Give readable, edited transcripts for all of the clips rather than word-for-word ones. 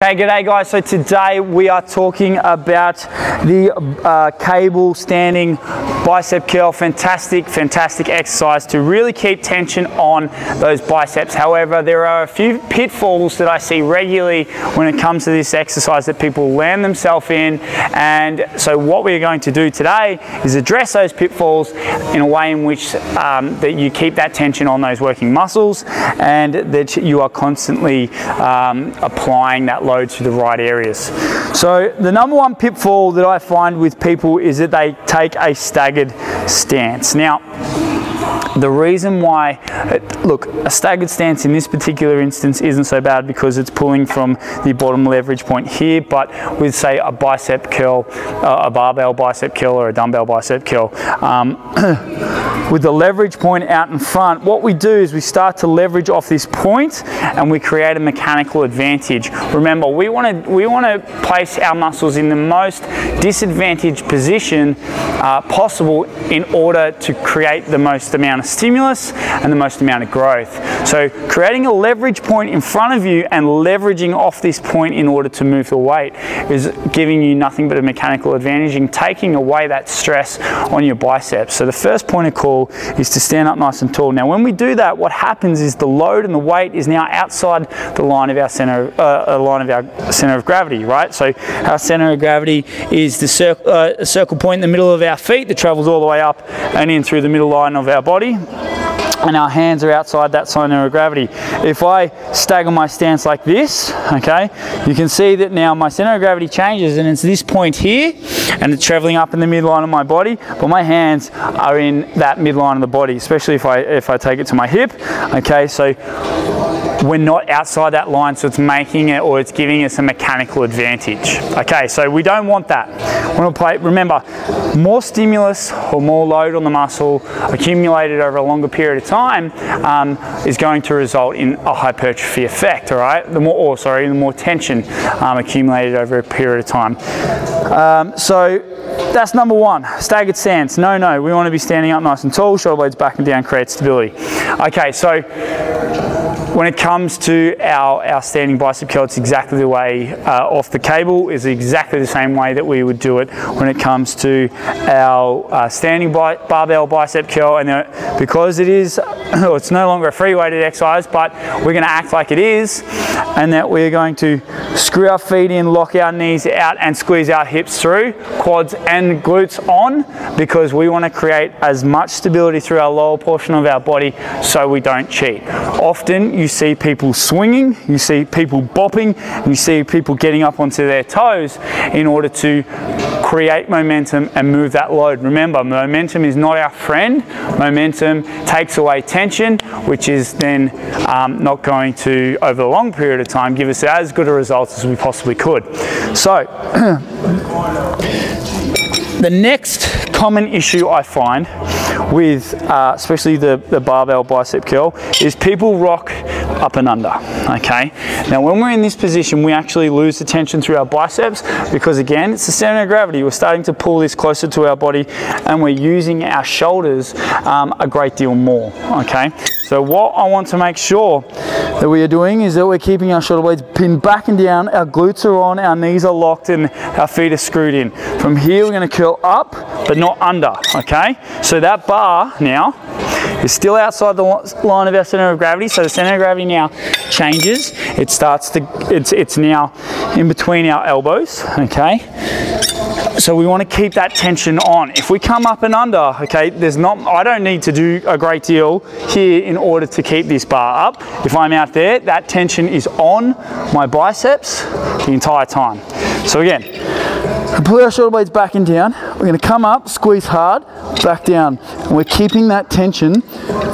Hey, g'day guys. So today we are talking about the cable standing bicep curl. Fantastic exercise to really keep tension on those biceps. However, there are a few pitfalls that I see regularly when it comes to this exercise that people land themselves in. And so what we're going to do today is address those pitfalls in a way in which that you keep that tension on those working muscles and that you are constantly applying that load to the right areas. So the number one pitfall that I find with people is that they take a staggered stance. Now, the reason why, look, a staggered stance in this particular instance isn't so bad because it's pulling from the bottom leverage point here, but with say a bicep curl, a barbell bicep curl or a dumbbell bicep curl, with the leverage point out in front, what we do is we start to leverage off this point and we create a mechanical advantage. Remember, we want to place our muscles in the most disadvantaged position possible in order to create the most amount of stimulus and the most amount of growth. So creating a leverage point in front of you and leveraging off this point in order to move the weight is giving you nothing but a mechanical advantage and taking away that stress on your biceps. So the first point of call is to stand up nice and tall. Now when we do that, what happens is the load and the weight is now outside the line of our center of gravity, right? So our center of gravity is the circle point in the middle of our feet that travels all the way up and in through the middle line of our body, and our hands are outside that center of gravity. If I stagger my stance like this, okay, you can see that now my center of gravity changes and it's this point here and it's traveling up in the midline of my body, but my hands are in that midline of the body, especially if I take it to my hip, okay, so we're not outside that line, so it's making it, or it's giving us a mechanical advantage. Okay, so we don't want that. Remember, more stimulus or more load on the muscle accumulated over a longer period of time is going to result in a hypertrophy effect, all right? The more tension accumulated over a period of time. So that's number one, staggered stance. No, we want to be standing up nice and tall, shoulder blades back and down, create stability. Okay, so when it comes to our standing bicep curl, it's exactly the way off the cable is exactly the same way that we would do it when it comes to our standing barbell bicep curl. And because it is, it's no longer a free weighted exercise, but we're going to act like it is, and that we're going to screw our feet in, lock our knees out, and squeeze our hips through, quads and glutes on, because we want to create as much stability through our lower portion of our body so we don't cheat. Often you see people swinging, you see people bopping, and you see people getting up onto their toes in order to create momentum and move that load. Remember, momentum is not our friend. Momentum takes away tension, which is then not going to, over a long period of time, give us as good a result as we possibly could. So, the next common issue I find with especially the barbell bicep curl is people rock up and under, okay? Now when we're in this position, we actually lose the tension through our biceps because again, it's the center of gravity. We're starting to pull this closer to our body and we're using our shoulders a great deal more, okay? So what I want to make sure that we are doing is that we're keeping our shoulder blades pinned back and down, our glutes are on, our knees are locked and our feet are screwed in. From here, we're gonna curl up, but not under, okay? So that bar now is still outside the line of our center of gravity, so the center of gravity now changes. It's now in between our elbows, okay? So we want to keep that tension on. If we come up and under, okay, I don't need to do a great deal here in order to keep this bar up. If I'm out there, that tension is on my biceps the entire time. So again, pull our shoulder blades back and down. We're going to come up, squeeze hard, back down. And we're keeping that tension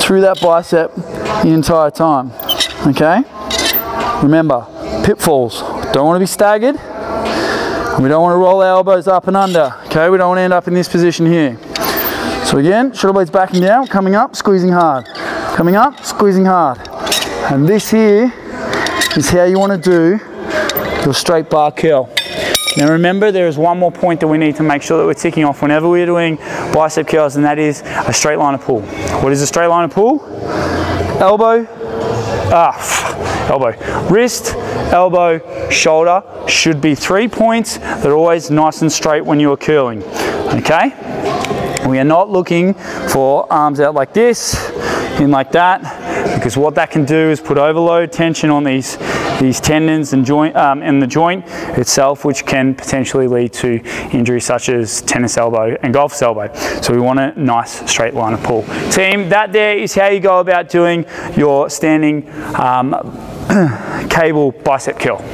through that bicep the entire time, okay? Remember, pitfalls. Don't want to be staggered. We don't want to roll our elbows up and under, okay? We don't want to end up in this position here. So again, shoulder blades back and down, coming up, squeezing hard. Coming up, squeezing hard. And this here is how you want to do your straight bar curl. Now remember, there is one more point that we need to make sure that we're ticking off whenever we're doing bicep curls, and that is a straight line of pull. What is a straight line of pull? Elbow, elbow. Wrist, elbow, shoulder should be 3 points that are always nice and straight when you are curling, okay? We are not looking for arms out like this, in like that, because what that can do is put overload tension on these tendons and the joint itself, which can potentially lead to injuries such as tennis elbow and golfer's elbow. So we want a nice straight line of pull. Team, that there is how you go about doing your standing cable bicep curl.